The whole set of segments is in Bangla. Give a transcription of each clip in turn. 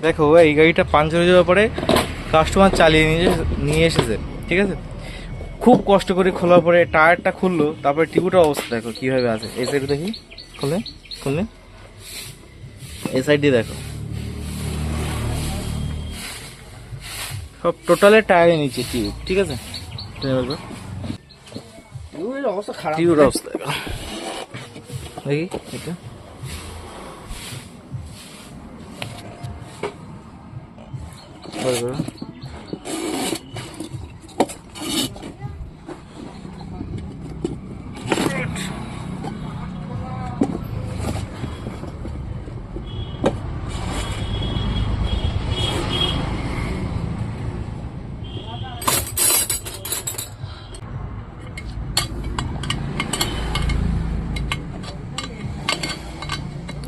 দেখো এই গাড়িটা পাঞ্চার হয়ে যাওয়ার পরে কাস্টমার চালিয়ে নিয়ে এসেছে, ঠিক আছে। খুব কষ্ট করে খোলার পরে টায়ারটা খুললো, তারপরে টিউবটার অবস্থা দেখো কীভাবে আছে। এই সাইডে দেখি, খুলে খুললে এই সাইড দিয়ে দেখো, সব টোটালে টায়ারে নিচে টিউব, ঠিক আছে। টিউবের অবস্থা খারাপ। টিউবের অবস্থা দেখো, দেখি এটা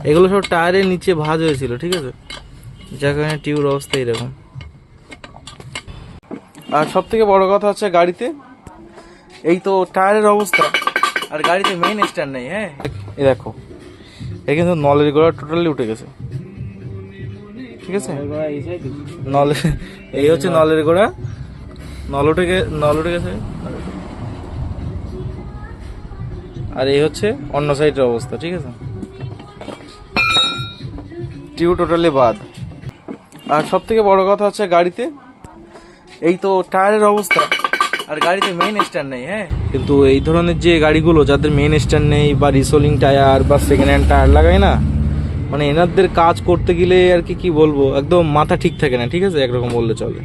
এগুলো সব টায়ারের নিচে ভাঁজ হয়েছিল, ঠিক আছে, যার কারণে টিউবের অবস্থা এরকম। আর সব থেকে বড় কথা হচ্ছে গাড়িতে এই তো টায়ারের অবস্থা, আর গাড়িতে মেইন স্ট্যান্ড নেই। হ্যাঁ, এই দেখো, এই কিন্তু নলের গোড়া টোটালি উঠে গেছে, ঠিক আছে। নলের এই হচ্ছে নলের গোড়া, নল উঠে গেছে। আর এই হচ্ছে অন্য সাইডের অবস্থা, ঠিক আছে। টিউব টোটালি বাদ। আর সব থেকে বড় কথা হচ্ছে গাড়িতে এই তো টায়ারের অবস্থা, আর গাড়িতে মেইন স্ট্যান্ড নেই। হ্যাঁ, কিন্তু এই ধরনের যে গাড়িগুলো যাদের মেইন স্ট্যান্ড নেই বা রিসোলিং টায়ার বা সেকেন্ড হ্যান্ড টায়ার লাগায় না, মানে এনাদের কাজ করতে গেলে আর কি বলবো, একদম মাথা ঠিক থাকে না, ঠিক আছে, একরকম বললে চলে।